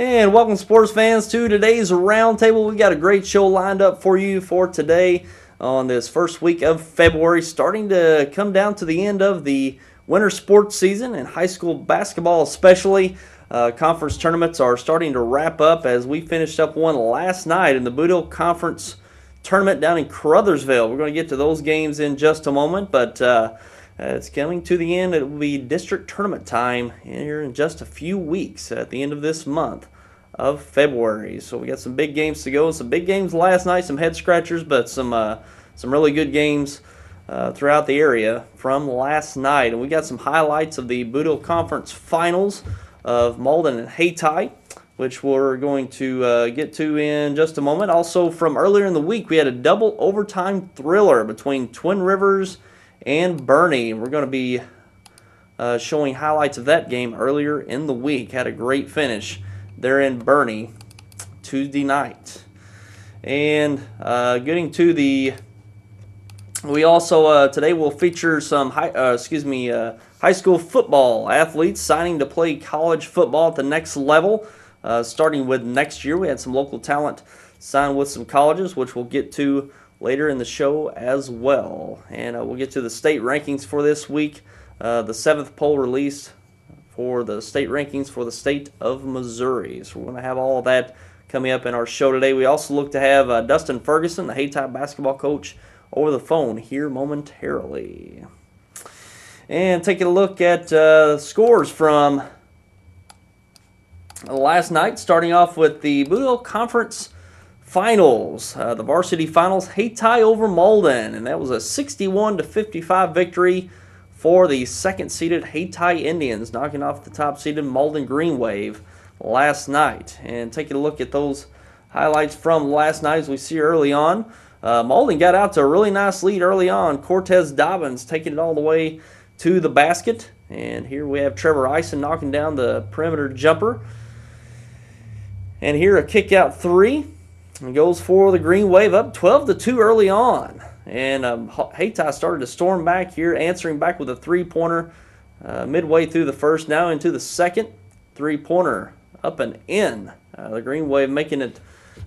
And welcome, sports fans, to today's roundtable. We got a great show lined up for you for today on this first week of February, starting to come down to the end of the winter sports season and high school basketball especially. Conference tournaments are starting to wrap up as we finished up one last night in the Bootheel Conference tournament down in Crothersville. We're going to get to those games in just a moment, but it's coming to the end. It will be district tournament time here in just a few weeks at the end of this month of February. So we got some big games to go. Some big games last night, some head scratchers, but some really good games throughout the area from last night. And we got some highlights of the Bootheel Conference Finals of Malden and Hayti, which we're going to get to in just a moment. Also, from earlier in the week, we had a double overtime thriller between Twin Rivers and Bernie. We're going to be showing highlights of that game earlier in the week. Had a great finish there in Bernie Tuesday night. And getting to the, we also today will feature some high school football athletes signing to play college football at the next level. Starting with next year, we had some local talent sign with some colleges, which we'll get to later in the show as well. And we'll get to the state rankings for this week. The seventh poll released for the state rankings for the state of Missouri. So we're going to have all of that coming up in our show today. We also look to have Dustin Ferguson, the Hayti basketball coach, over the phone here momentarily. And taking a look at scores from last night, starting off with the Bootheel Conference Finals, the varsity finals, Hayti over Malden, and that was a 61-55 victory for the second-seeded Hayti Indians, knocking off the top-seeded Malden Green Wave last night. And taking a look at those highlights from last night, as we see early on, Malden got out to a really nice lead early on. Cortez Dobbins taking it all the way to the basket, and here we have Trevor Ison knocking down the perimeter jumper. And here a kick-out three. And goes for the Green Wave, up 12-2 early on. And Hayti started to storm back here, answering back with a three-pointer midway through the first, now into the second. Three-pointer up and in. The Green Wave making it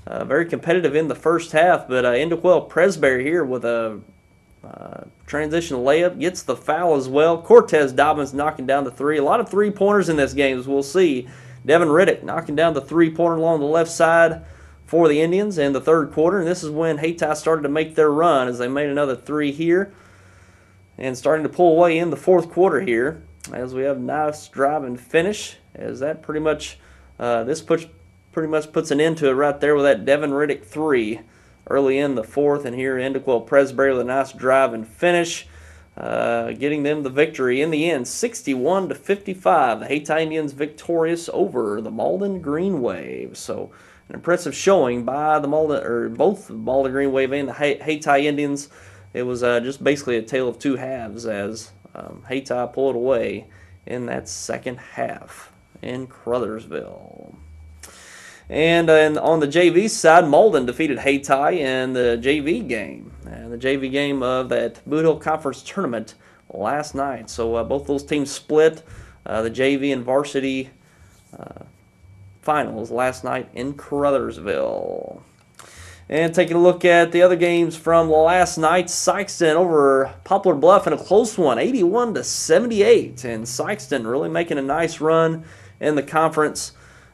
very competitive in the first half, but Indequel Presbury here with a transition layup, gets the foul as well. Cortez Dobbins knocking down the three. A lot of three-pointers in this game, as we'll see. Devin Riddick knocking down the three-pointer along the left side for the Indians in the third quarter, and this is when Hayti started to make their run as they made another three here and starting to pull away in the fourth quarter here as we have a nice drive and finish, as that pretty much puts an end to it right there with that Devin Riddick three early in the fourth. And here Indequel Presbury with a nice drive and finish, getting them the victory in the end, 61-55. The Hayti Indians victorious over the Malden Green Wave. So an impressive showing by the both the Malden Green Wave and the Hayti Indians. It was just basically a tale of two halves as Hayti pulled away in that second half in Crothersville. And on the JV side, Malden defeated Hayti in the JV game. And the JV game of that Bootheel Conference tournament last night. So both those teams split the JV and varsity finals last night in Crothersville. And taking a look at the other games from last night, Sikeston over Poplar Bluff in a close one, 81-78. And Sikeston really making a nice run in the conference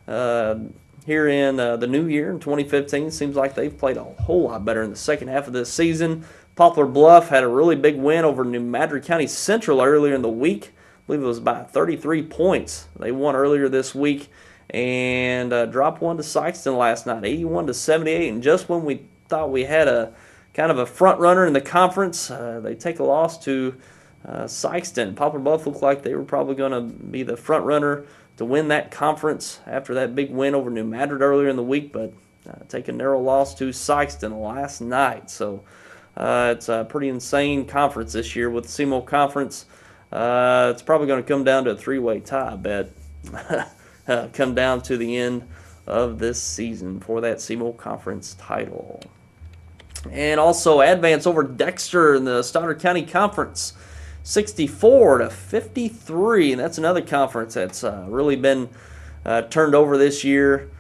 here in the new year in 2015. Seems like they've played a whole lot better in the second half of this season. Poplar Bluff had a really big win over New Madrid County Central earlier in the week. I believe it was by 33 points. They won earlier this week and dropped one to Sikeston last night, 81-78. And just when we thought we had a kind of a front runner in the conference, they take a loss to Sikeston. Poplar Bluff looked like they were probably going to be the front runner to win that conference after that big win over New Madrid earlier in the week, but take a narrow loss to Sikeston last night. So it's a pretty insane conference this year with the SEMO Conference. It's probably going to come down to a three-way tie, I bet. Come down to the end of this season for that SEMO Conference title. And also advance over Dexter in the Stoddard County Conference, 64-53. And that's another conference that's really been turned over this year.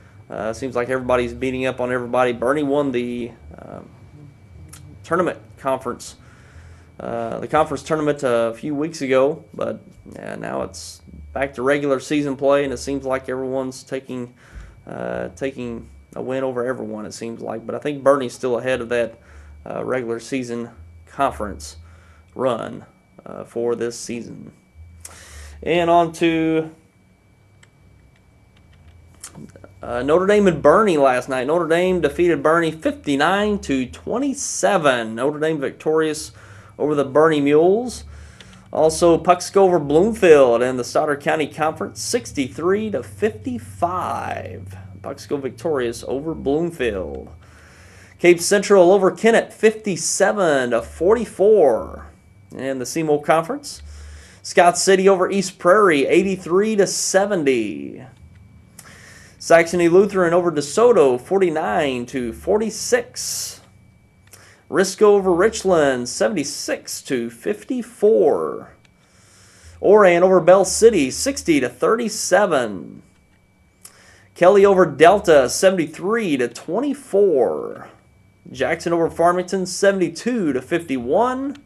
Seems like everybody's beating up on everybody. Bernie won the tournament conference. The conference tournament a few weeks ago, but now it's back to regular season play, and it seems like everyone's taking a win over everyone, it seems like. But I think Bernie's still ahead of that regular season conference run for this season. And on to Notre Dame and Bernie last night. Notre Dame defeated Bernie 59-27. Notre Dame victorious over the Bernie Mules. Also, Pucks go over Bloomfield and the Stoddard County Conference 63-55. Pucks go victorious over Bloomfield. Cape Central over Kennett 57-44. And the SEMO Conference. Scott City over East Prairie 83-70. Saxony Lutheran over DeSoto 49-46. Risco over Richland 76-54. Oran over Bell City 60-37. Kelly over Delta 73-24. Jackson over Farmington 72-51.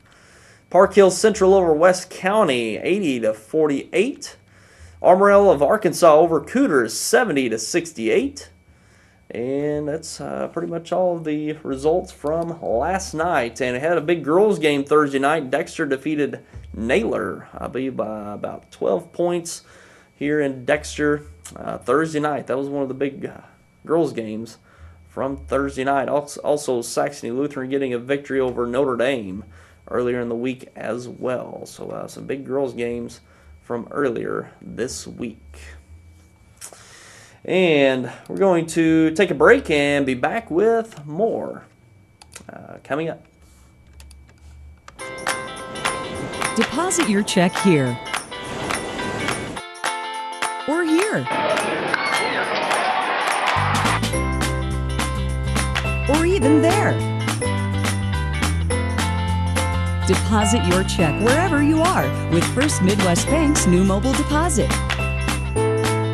Park Hill Central over West County 80-48. Armorell of Arkansas over Cooters 70-68. And that's pretty much all of the results from last night. And it had a big girls game Thursday night. Dexter defeated Naylor, I believe, by about 12 points here in Dexter Thursday night. That was one of the big girls games from Thursday night. Also, Saxony Lutheran getting a victory over Notre Dame earlier in the week as well. So some big girls games from earlier this week. And we're going to take a break and be back with more coming up. Deposit your check here or here or even there. Deposit your check wherever you are with First Midwest Bank's new mobile deposit.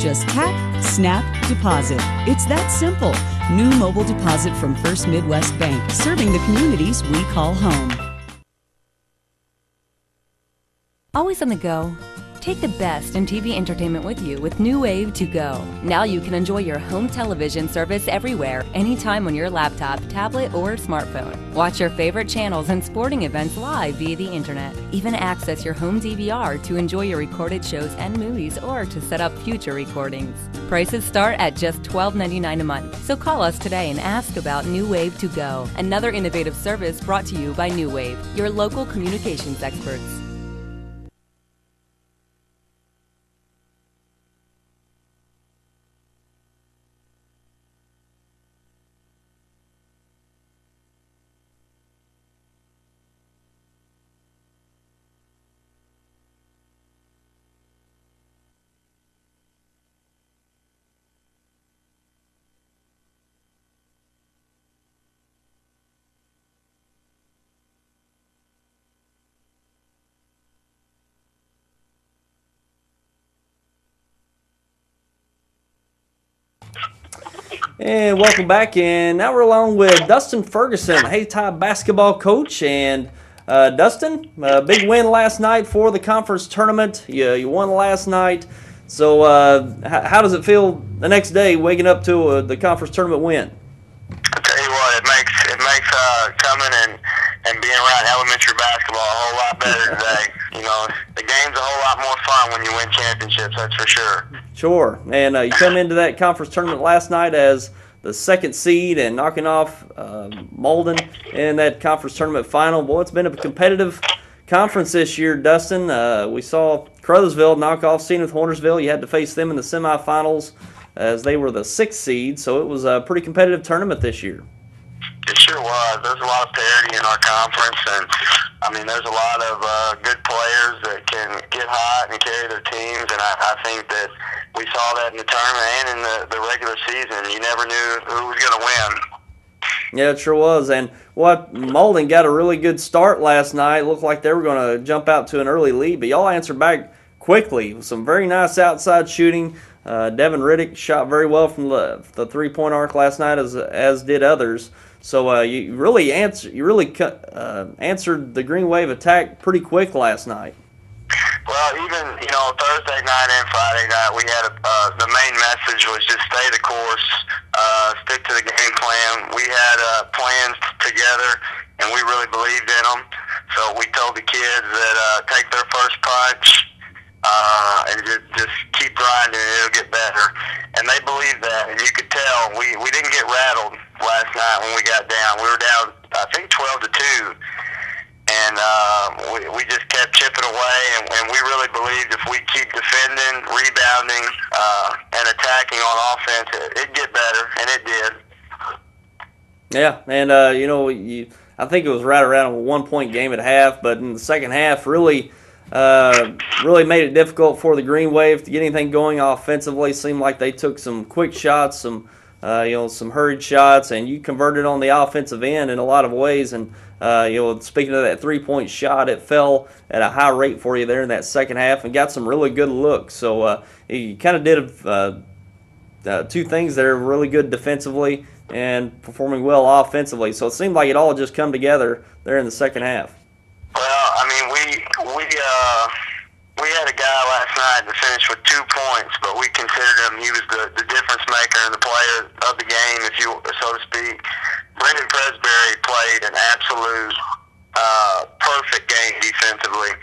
Just tap, snap, deposit. It's that simple. New mobile deposit from First Midwest Bank, serving the communities we call home. Always on the go? Take the best in TV entertainment with you with New Wave to Go. Now you can enjoy your home television service everywhere, anytime on your laptop, tablet, or smartphone. Watch your favorite channels and sporting events live via the internet. Even access your home DVR to enjoy your recorded shows and movies or to set up future recordings. Prices start at just $12.99 a month. So call us today and ask about New Wave to Go. Another innovative service brought to you by New Wave, your local communications experts. And welcome back, and now we're along with Dustin Ferguson, Hayti basketball coach. And Dustin, big win last night for the conference tournament. You won last night. So how does it feel the next day waking up to the conference tournament win? I tell you what, it makes coming and being around elementary basketball a whole lot better today. You know, the game's a whole lot more fun when you win championships, that's for sure. Sure. And you come into that conference tournament last night as the second seed and knocking off Malden in that conference tournament final. Boy, it's been a competitive conference this year, Dustin. We saw Crothersville knock off Zenith Hornersville. You had to face them in the semifinals as they were the sixth seed, so it was a pretty competitive tournament this year. It sure was. There's a lot of parity in our conference, and I mean, there's a lot of good players that can get hot and carry their teams, and I think that we saw that in the tournament and in the regular season. You never knew who was going to win. Yeah, it sure was. And Malden got a really good start last night. It looked like they were going to jump out to an early lead, but y'all answered back quickly with some very nice outside shooting. Devin Riddick shot very well from the three-point arc last night, as did others. So you really answered the Green Wave attack pretty quick last night. Well, even Thursday night and Friday night, we had the main message was just stay the course, stick to the game plan. We had plans together, and we really believed in them. So we told the kids that take their first punch and just keep grinding, and it'll get better. And they believed that, and you could tell we didn't get rattled last night when we got down. We were down, I think, 12-2. And we just kept chipping away, and we really believed if we keep defending, rebounding, and attacking on offense, it'd get better, and it did. Yeah, and I think it was right around a 1-point game at half, but in the second half, really made it difficult for the Green Wave to get anything going offensively. Seemed like they took some quick shots, some hurried shots, and you converted on the offensive end in a lot of ways. And speaking of that 3-point shot, it fell at a high rate for you there in that second half, and got some really good looks. So you kind of did two things there: really good defensively and performing well offensively. So it seemed like it all just come together there in the second half. Well, I mean, we had a guy last night that finished with 2 points, but we considered him, he was the difference maker and the player of the game, so to speak. Brendan Presbury played an absolute perfect game defensively.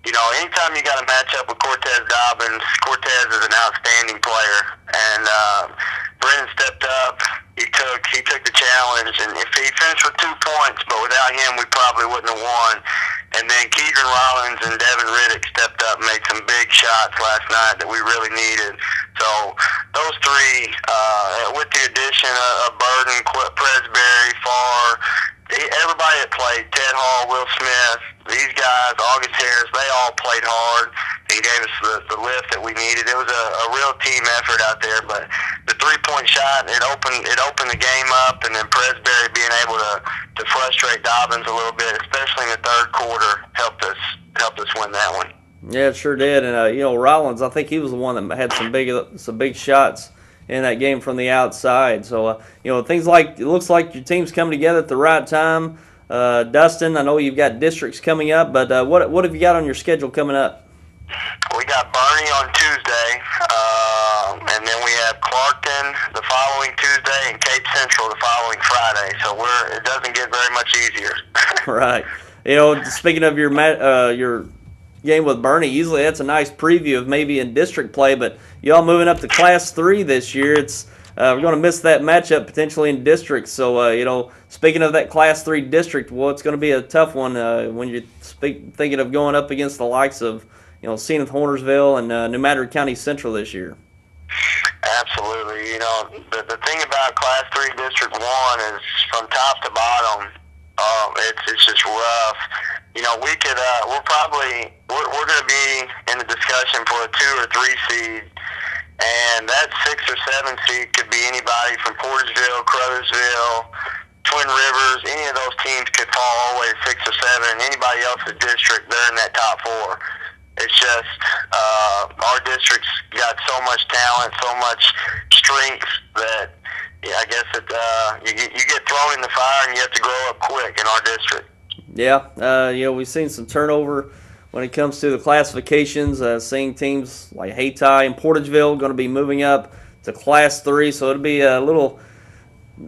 Anytime you got to match up with Cortez Dobbins, Cortez is an outstanding player, and Brendan stepped up. He took the challenge, and if he finished with 2 points, but without him, we probably wouldn't have won. And then Keegan Rollins and Devin Riddick stepped up and made some big shots last night that we really needed. So those three, with the addition of Burden, Presbury, Farr, everybody that played, Ted Hall, Will Smith, these guys, August Harris, they all played hard and gave us the lift that we needed. It was a real team effort out there, but the 3-point shot, it opened the game up, and then Presbury being able to frustrate Dobbins a little bit, especially in the third quarter, helped us win that one. Yeah, it sure did. And Rollins, I think he was the one that had some big shots in that game from the outside. So things like, it looks like your team's coming together at the right time. Dustin, I know you've got districts coming up, but what have you got on your schedule coming up? We got Bernie on Tuesday, and then we have Clarkton the following Tuesday and Cape Central the following Friday. So it doesn't get very much easier. Right. Speaking of your game with Bernie, usually that's a nice preview of maybe in district play, but y'all moving up to Class 3 this year. It's we're going to miss that matchup potentially in districts. So, speaking of that Class 3 district, well, it's going to be a tough one when you're thinking of going up against the likes of, Zenith Hornersville and New Madrid County Central this year. Absolutely. The thing about Class 3 District 1 is from top to bottom, it's just rough. We're going to be in the discussion for a 2 or 3 seed, and that 6 or 7 seed could be anybody from Portageville, Crothersville, Twin Rivers. Any of those teams could fall all the way to 6 or 7. Anybody else's district, they're in that top 4. It's just our district's got so much talent, so much strength that I guess you get thrown in the fire and you have to grow up quick in our district. Yeah, we've seen some turnover when it comes to the classifications. Seeing teams like Hayti and Portageville going to be moving up to Class 3, so it'll be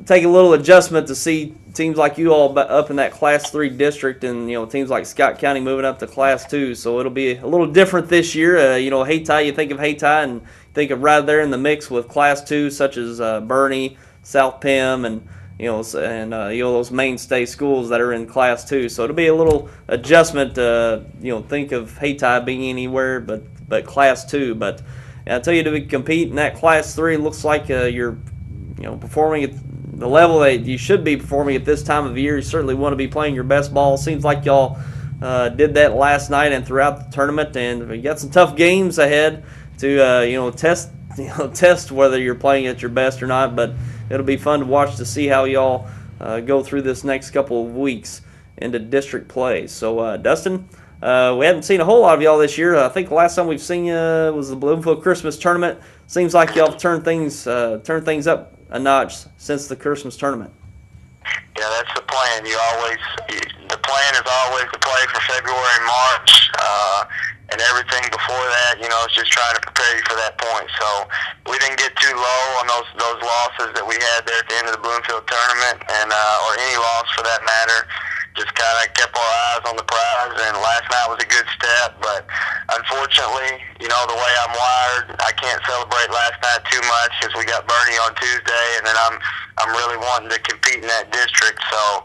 take a little adjustment to see teams like you all up in that Class 3 district, and teams like Scott County moving up to Class 2. So it'll be a little different this year. Hayti, you think of Hayti and think of right there in the mix with Class 2, such as Bernie, South Pim, and those mainstay schools that are in Class 2. So it'll be a little adjustment. Think of Hayti being anywhere but Class 2. But I tell you, to compete in that Class 3, it looks like you're performing at the level that you should be performing at this time of year. You certainly want to be playing your best ball. Seems like y'all did that last night and throughout the tournament, and we got some tough games ahead to test whether you're playing at your best or not. But it'll be fun to watch to see how y'all go through this next couple of weeks into district play. So, Dustin, We haven't seen a whole lot of y'all this year. I think the last time we've seen you was the Bootheel Christmas tournament. Seems like y'all have turned things up a notch since the Christmas tournament. Yeah, that's the plan. The plan is always to play for February, March, and everything before that, it's just trying to prepare you for that point. So we didn't get too low on those losses that we had there at the end of the Bloomfield tournament, and or any loss for that matter. Just kind of kept our eyes on the prize, and last night was a good step. But unfortunately, the way I'm wired, I can't celebrate last night too much because we got Bernie on Tuesday, and then I'm really wanting to compete in that district. So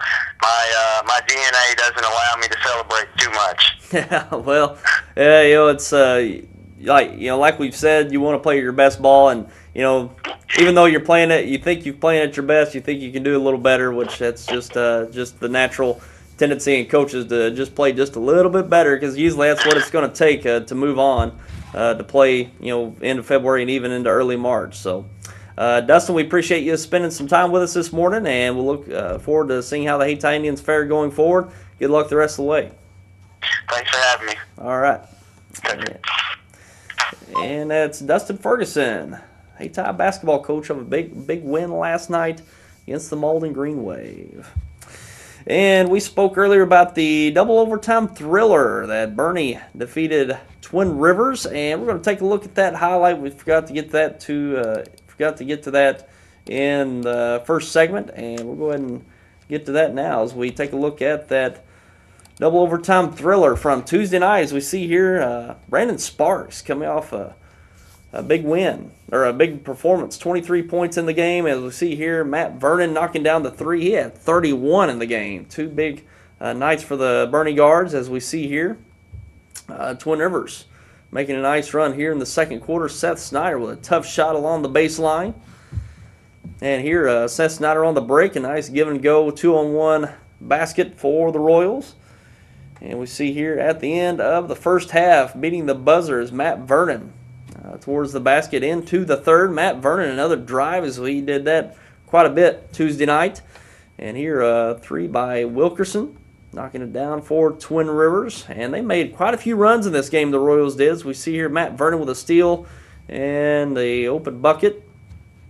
my DNA doesn't allow me to celebrate too much. Yeah, well, it's like we've said, you want to play your best ball, and even though you're playing it, you think you're playing at your best, you think you can do a little better, which that's just the natural tendency in coaches to just play just a little bit better, because usually that's what it's going to take to move on to play, into February and even into early March. So, Dustin, we appreciate you spending some time with us this morning, and we'll look forward to seeing how the Hayti Indians fare going forward. Good luck the rest of the way. Thanks for having me. All right. And that's Dustin Ferguson, Hayti basketball coach, of a big win last night against the Malden Green Wave. And we spoke earlier about the double overtime thriller that Bernie defeated Twin Rivers, and we're going to take a look at that highlight. We forgot to get to that in the first segment, and we'll go ahead and get to that now as we take a look at that double overtime thriller from Tuesday night. As we see here, Brandon Sparks coming off a big win, or a big performance, 23 points in the game. As we see here, Matt Vernon knocking down the three. He had 31 in the game. Two big nights for the Bernie guards, as we see here. Twin Rivers making a nice run here in the second quarter. Seth Snyder with a tough shot along the baseline. And here, Seth Snyder on the break, a nice give and go 2-on-1 basket for the Royals. And we see here at the end of the first half, beating the buzzer is Matt Vernon towards the basket into the third. Matt Vernon, another drive, as he did that quite a bit Tuesday night. And here, three by Wilkerson, knocking it down for Twin Rivers. And they made quite a few runs in this game, the Royals did. As we see here, Matt Vernon with a steal and the open bucket.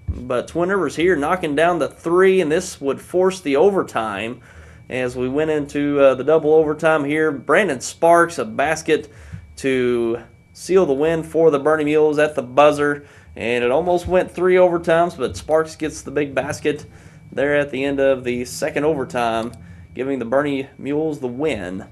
But Twin Rivers here knocking down the three, and this would force the overtime. As we went into the double overtime here, Brandon Sparks, a basket to seal the win for the Bernie Mules at the buzzer. And it almost went 3 overtimes, but Sparks gets the big basket there at the end of the second overtime, giving the Bernie Mules the win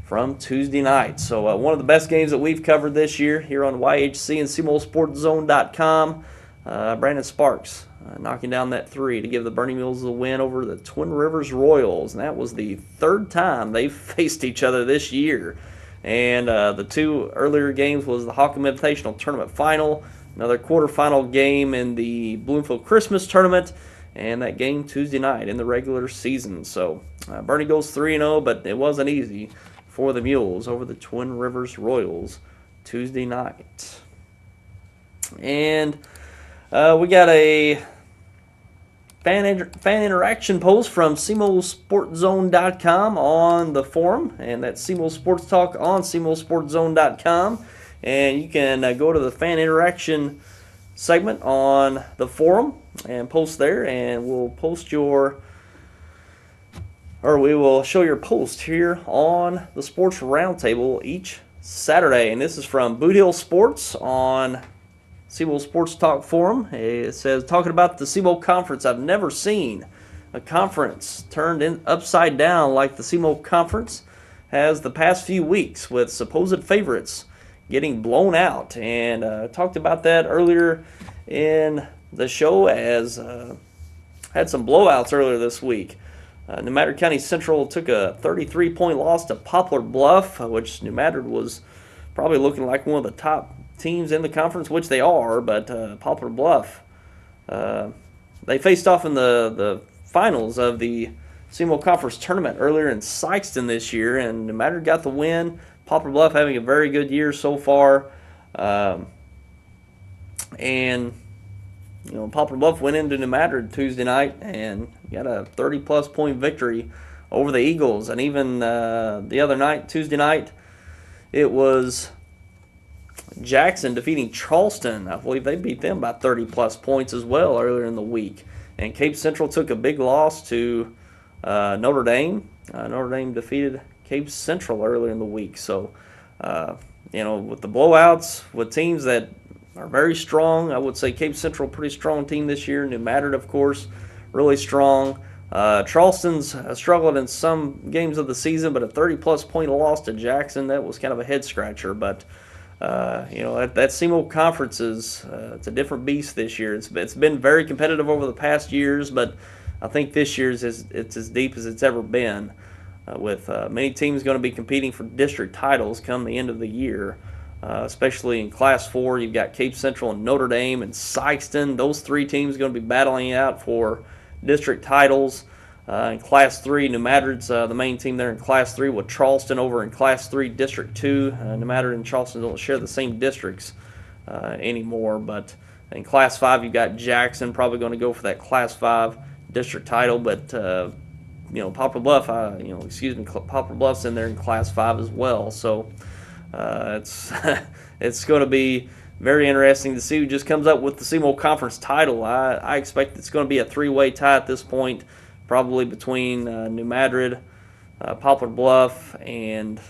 from Tuesday night. So one of the best games that we've covered this year here on YHC and CMOSportZone.com. Brandon Sparks knocking down that three to give the Bernie Mules the win over the Twin Rivers Royals. And that was the third time they've faced each other this year. And the two earlier games was the Hockham Invitational Tournament Final, another quarterfinal game in the Bloomfield Christmas Tournament, and that game Tuesday night in the regular season. So Bernie goes 3-0, but it wasn't easy for the Mules over the Twin Rivers Royals Tuesday night. And we got a fan interaction post from CMOSportZone.com on the forum, and that's CMO Sports Talk on CMOSportZone.com. And you can go to the fan interaction segment on the forum and post there, and we will show your post here on the Sports Roundtable each Saturday. And this is from Bootheel Sports on SeaWorld Sports Talk Forum. It says, talking about the SeaWorld Conference, I've never seen a conference turned upside down like the SeaWorld Conference has the past few weeks, with supposed favorites getting blown out. And talked about that earlier in the show, as had some blowouts earlier this week. New Madrid County Central took a 33-point loss to Poplar Bluff, which New Madrid was probably looking like one of the top teams in the conference, which they are, but Poplar Bluff, they faced off in the finals of the SeaWorld Conference tournament earlier in Sykeston this year, and New Madrid got the win. Poplar Bluff having a very good year so far, and Poplar Bluff went into New Madrid Tuesday night and got a 30-plus point victory over the Eagles. And even the other night, Tuesday night, it was Jackson defeating Charleston. I believe they beat them by 30-plus points as well earlier in the week. And Cape Central took a big loss to Notre Dame. Notre Dame defeated Cape Central earlier in the week. So, with the blowouts, with teams that are very strong, I would say Cape Central, pretty strong team this year. New Madrid, of course, really strong. Charleston's struggled in some games of the season, but a 30-plus point loss to Jackson, that was kind of a head-scratcher. But that SEMO Conference it's a different beast this year. It's been very competitive over the past years, but I think this year's it's as deep as it's ever been, with many teams going to be competing for district titles come the end of the year, especially in Class 4. You've got Cape Central and Notre Dame and Sykeston. Those three teams are going to be battling out for district titles. In Class 3, New Madrid's the main team there in Class 3, with Charleston over in Class 3, District 2. New Madrid and Charleston don't share the same districts anymore, but in Class 5, you've got Jackson probably going to go for that Class 5 district title, but Poplar Bluff, Poplar Bluff's in there in Class 5 as well. So it's going to be very interesting to see who just comes up with the SEMO Conference title. I expect it's going to be a three-way tie at this point, probably between New Madrid, Poplar Bluff, and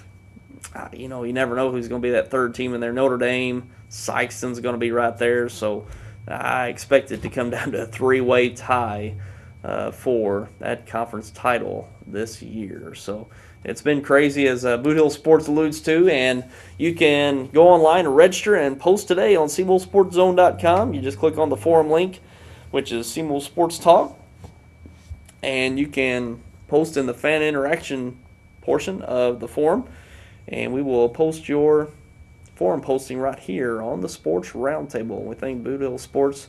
you never know who's going to be that third team in there. Notre Dame, Sykeston's going to be right there. So I expect it to come down to a three-way tie for that conference title this year. So it's been crazy, as Bootheel Sports alludes to, and you can go online and register and post today on SemoSportsZone.com. You just click on the forum link, which is Semo Sports Talk, and you can post in the fan interaction portion of the forum, and we will post your forum posting right here on the Sports Roundtable. We thank Bootheel Sports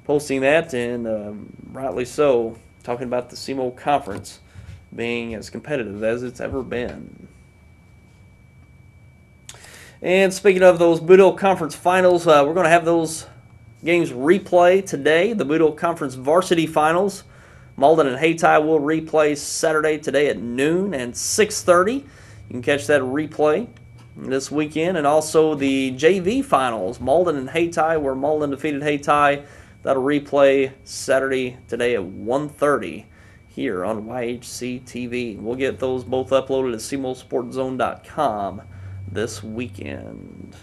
posting that, and rightly so, talking about the SEMO Conference being as competitive as it's ever been. And speaking of those Bootheel Conference Finals, we're going to have those games replay today. The Bootheel Conference Varsity Finals, Malden and Hayti will replay Saturday today at noon and 6:30. You can catch that replay this weekend. And also the JV Finals, Malden and Hayti, where Malden defeated Hayti. That'll replay Saturday today at 1:30 here on YHC TV. We'll get those both uploaded at SemoSportsZone.com this weekend.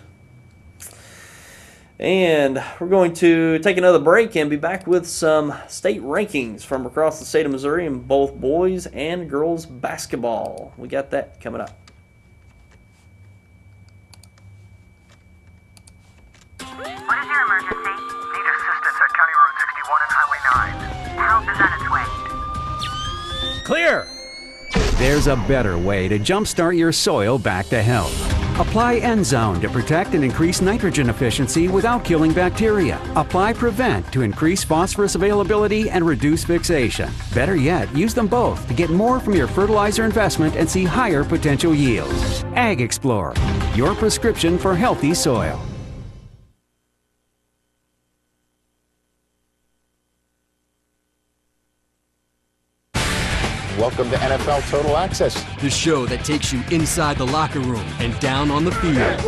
And we're going to take another break and be back with some state rankings from across the state of Missouri in both boys and girls basketball. We got that coming up. What is your emergency? Need assistance at County Road 61 and Highway 9. Help is on its way. Clear! There's a better way to jumpstart your soil back to health. Apply Endzone to protect and increase nitrogen efficiency without killing bacteria. Apply Prevent to increase phosphorus availability and reduce fixation. Better yet, use them both to get more from your fertilizer investment and see higher potential yields. Ag Explorer, your prescription for healthy soil. Welcome to NFL Total Access, the show that takes you inside the locker room and down on the field.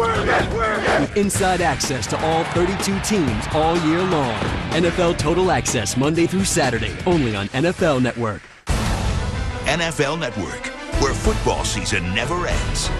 With inside access to all 32 teams all year long. NFL Total Access, Monday through Saturday, only on NFL Network. NFL Network, where football season never ends.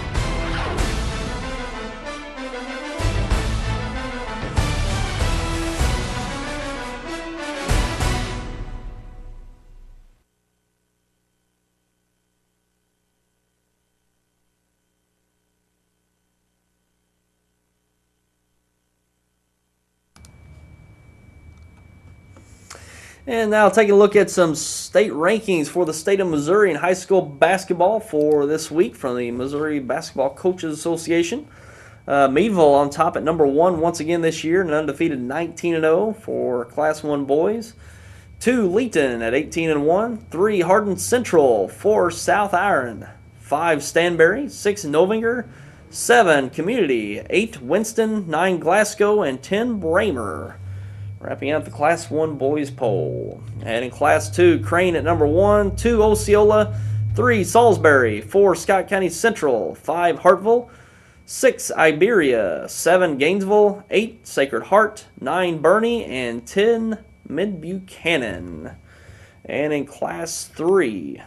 And now taking a look at some state rankings for the state of Missouri in high school basketball for this week from the Missouri Basketball Coaches Association. Meadville on top at number 1 once again this year, an undefeated 19-0 for Class 1 boys. 2, Leeton at 18-1. 3, Hardin Central. 4, South Iron. 5, Stanberry. 6, Novinger. 7, Community. 8, Winston. 9, Glasgow. And 10, Bramer. Wrapping out the Class 1 boys poll. And in Class 2, Crane at number 1, 2, Osceola, 3, Salisbury, 4, Scott County Central, 5, Hartville, 6 Iberia, 7 Gainesville, 8 Sacred Heart, 9 Bernie, and 10 Mid-Buchanan. And in Class 3,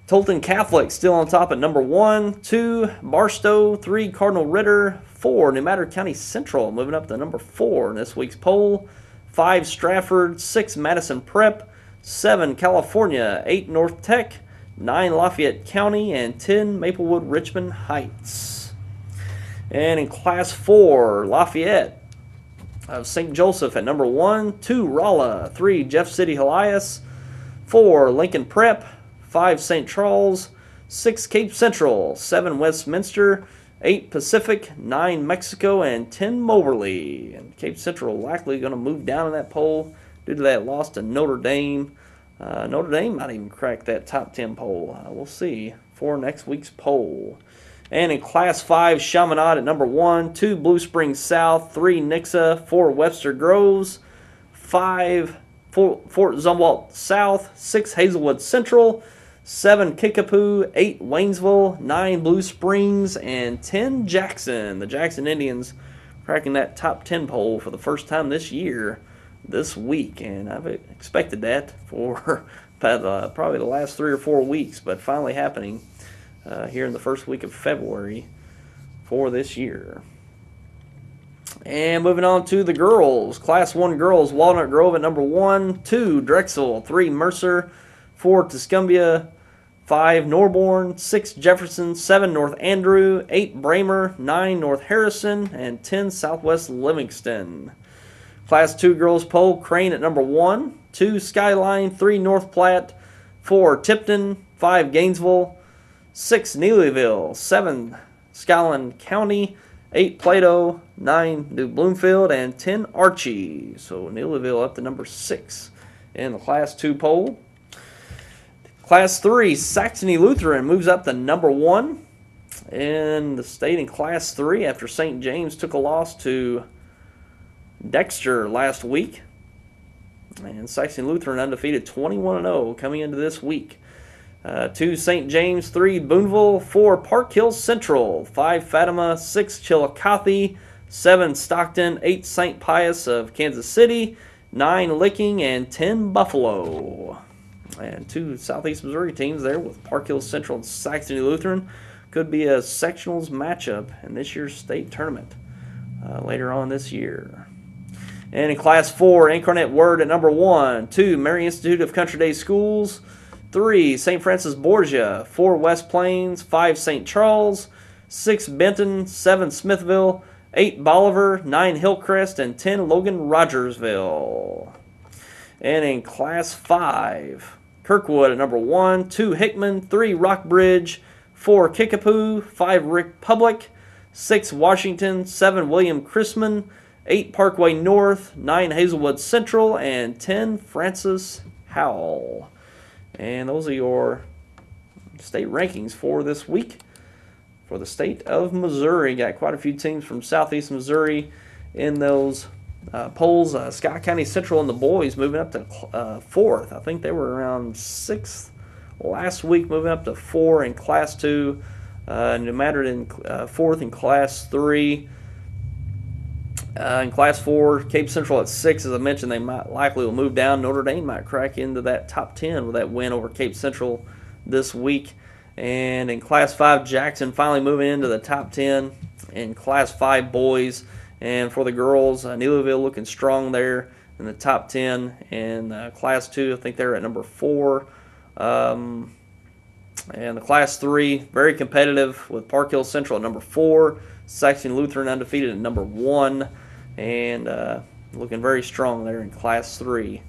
Tolton Catholic still on top at number 1, 2 Barstow, 3 Cardinal Ritter, 4 New Madrid County Central moving up to number 4 in this week's poll, 5 Stratford, 6 Madison Prep, 7 California, 8 North Tech, 9 Lafayette County, and 10 Maplewood Richmond Heights. And in Class 4, Lafayette of St. Joseph at number 1, 2 Rolla, 3 Jeff City Helias, 4 Lincoln Prep, 5 St. Charles, 6 Cape Central, 7 Westminster, 8 Pacific, 9 Mexico, and 10 Moberly. And Cape Central likely going to move down in that poll due to that loss to Notre Dame. Notre Dame might even crack that top 10 poll. We'll see for next week's poll. And in Class 5, Chaminade at number 1, 2 Blue Springs South, 3 Nixa, 4 Webster Groves, 5 Fort Zumwalt South, 6 Hazelwood Central, 7 Kickapoo, 8 Waynesville, 9 Blue Springs, and 10 Jackson. The Jackson Indians cracking that top 10 poll for the first time this year, this week. And I've expected that for probably the last 3 or 4 weeks, but finally happening here in the first week of February for this year. And moving on to the girls. Class 1 girls, Walnut Grove at number 1, 2 Drexel, 3 Mercer, 4 Tuscumbia, 5 Norborn, 6 Jefferson, 7 North Andrew, 8 Bramer, 9 North Harrison, and 10 Southwest Livingston. Class 2 girls poll, Crane at number 1, 2 Skyline, 3 North Platte, 4 Tipton, 5 Gainesville, 6 Neelyville, 7 Skyland County, 8 Plato, 9 New Bloomfield, and 10 Archie. So Neelyville up to number 6 in the Class 2 poll. Class 3, Saxony Lutheran moves up to number 1 in the state in Class 3 after St. James took a loss to Dexter last week. And Saxony Lutheran undefeated 21-0 coming into this week. 2 St. James, 3 Boonville, 4 Park Hill Central, 5 Fatima, 6 Chillicothe, 7 Stockton, 8 St. Pius of Kansas City, 9 Licking, and 10 Buffalo. And 2 Southeast Missouri teams there with Park Hill Central and Saxony Lutheran. Could be a sectionals matchup in this year's state tournament later on this year. And in Class 4, Incarnate Word at number 1, 2 Mary Institute of Country Day Schools, 3 St. Francis Borgia, 4 West Plains, 5 St. Charles, 6 Benton, 7 Smithville, 8 Bolivar, 9 Hillcrest, and 10 Logan Rogersville. And in Class 5, Kirkwood at number 1, 2 Hickman, 3 Rockbridge, 4 Kickapoo, 5 Republic, 6 Washington, 7 William Chrisman, 8 Parkway North, 9 Hazelwood Central, and 10 Francis Howell. And those are your state rankings for this week for the state of Missouri. Got quite a few teams from Southeast Missouri in those polls. Scott County Central and the boys moving up to 4th. I think they were around 6th last week, moving up to 4 in Class 2. New Madrid in 4th in Class 3. In Class 4, Cape Central at 6. As I mentioned, they might likely will move down. Notre Dame might crack into that top 10 with that win over Cape Central this week. And in Class 5, Jackson finally moving into the top 10 in Class 5 boys. And for the girls, Neelyville looking strong there in the top 10. And Class 2, I think they're at number 4. And the Class 3, very competitive with Park Hill Central at number 4. Saxony Lutheran undefeated at number 1. And looking very strong there in Class 3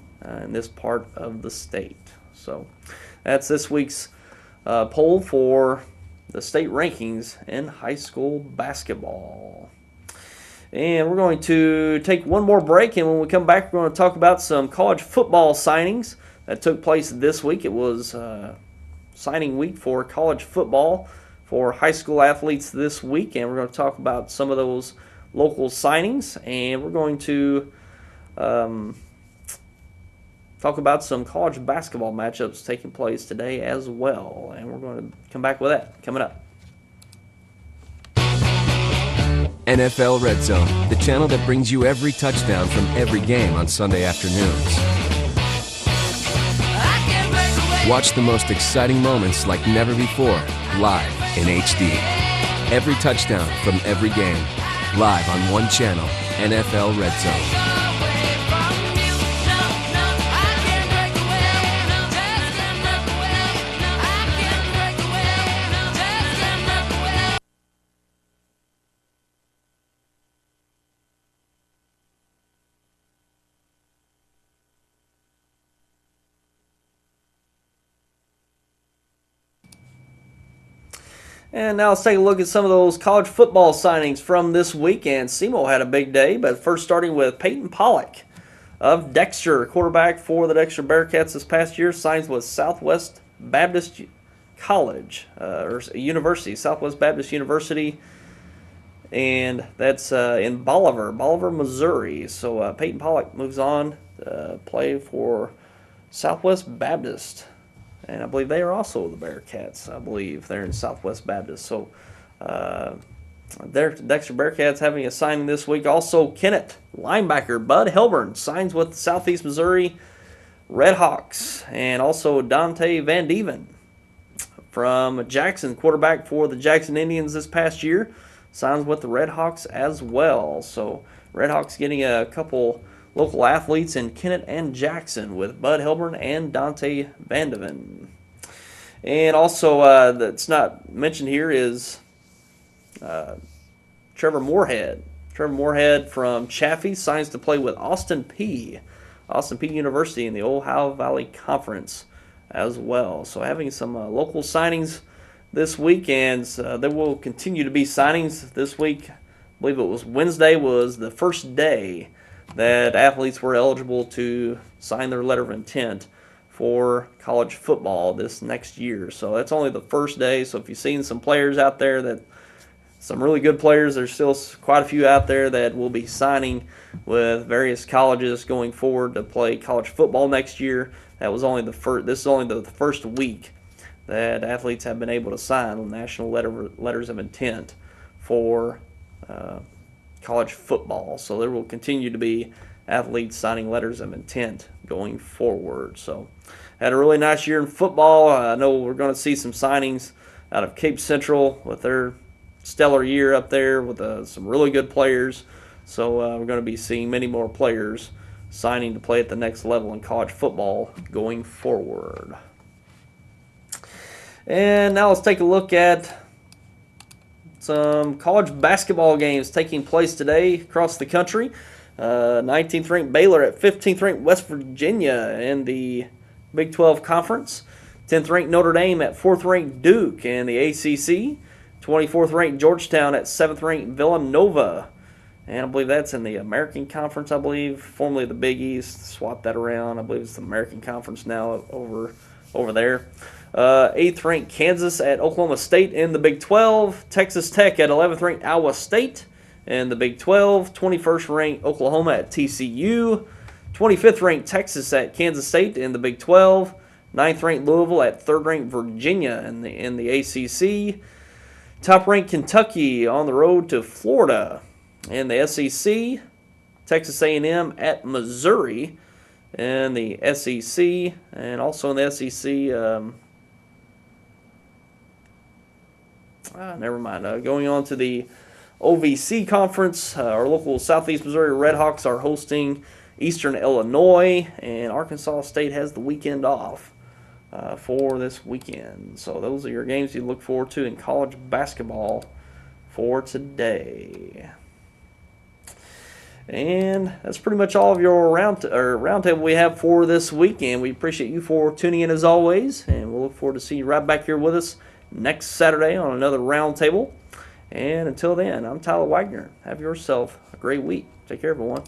in this part of the state. So that's this week's poll for the state rankings in high school basketball. And we're going to take one more break, and when we come back, we're going to talk about some college football signings that took place this week. It was signing week for college football for high school athletes this week, and we're going to talk about some of those local signings, and we're going to talk about some college basketball matchups taking place today as well, and we're going to come back with that coming up. NFL Red Zone, the channel that brings you every touchdown from every game on Sunday afternoons. Watch the most exciting moments like never before, live in HD. Every touchdown from every game, live on one channel, NFL Red Zone. And now let's take a look at some of those college football signings from this weekend. SEMO had a big day, but first starting with Peyton Pollock of Dexter, quarterback for the Dexter Bearcats this past year, signs with Southwest Baptist College, or University, Southwest Baptist University, and that's in Bolivar, Missouri. So Peyton Pollock moves on to play for Southwest Baptist. And I believe they are also the Bearcats. I believe they're in Southwest Baptist. So, Dexter Bearcats having a signing this week. Also, Kennett linebacker Bud Helburn signs with Southeast Missouri Redhawks, and also Dante Van Dieven from Jackson, quarterback for the Jackson Indians this past year, signs with the Redhawks as well. So, Redhawks getting a couple local athletes in Kennett and Jackson with Bud Helburn and Dante Vandeven. And also, that's not mentioned here is Trevor Moorhead. Trevor Moorhead from Chaffee signs to play with Austin Peay University in the Ohio Valley Conference as well. So having some local signings this week, and there will continue to be signings this week. I believe it was Wednesday was the first day that athletes were eligible to sign their letter of intent for college football this next year. So that's only the first day. So if you've seen some players out there, some really good players, there's still quite a few out there that will be signing with various colleges going forward to play college football next year. That was only this is only the first week that athletes have been able to sign national letters of intent for college football. So there will continue to be athletes signing letters of intent going forward. So had a really nice year in football. I know we're going to see some signings out of Cape Central with their stellar year up there with some really good players. So we're going to be seeing many more players signing to play at the next level in college football going forward. And now let's take a look at some college basketball games taking place today across the country. 19th ranked Baylor at 15th ranked West Virginia in the Big 12 Conference. 10th ranked Notre Dame at 4th ranked Duke in the ACC. 24th ranked Georgetown at 7th ranked Villanova. And I believe that's in the American Conference, I believe, formerly the Big East. Swap that around. I believe it's the American Conference now over there. 8th ranked Kansas at Oklahoma State in the Big 12. Texas Tech at 11th ranked Iowa State in the Big 12. 21st ranked Oklahoma at TCU. 25th ranked Texas at Kansas State in the Big 12. 9th ranked Louisville at 3rd ranked Virginia in the ACC. Top ranked Kentucky on the road to Florida in the SEC. Texas A&M at Missouri in the SEC, and also in the SEC. Never mind. Going on to the OVC Conference, our local Southeast Missouri Redhawks are hosting Eastern Illinois, and Arkansas State has the weekend off for this weekend. So those are your games you look forward to in college basketball for today. And that's pretty much all of your roundtable we have for this weekend. We appreciate you for tuning in as always, and we'll look forward to seeing you right back here with us next Saturday on another roundtable. And until then, I'm Tyler Wagner. Have yourself a great week. Take care, everyone.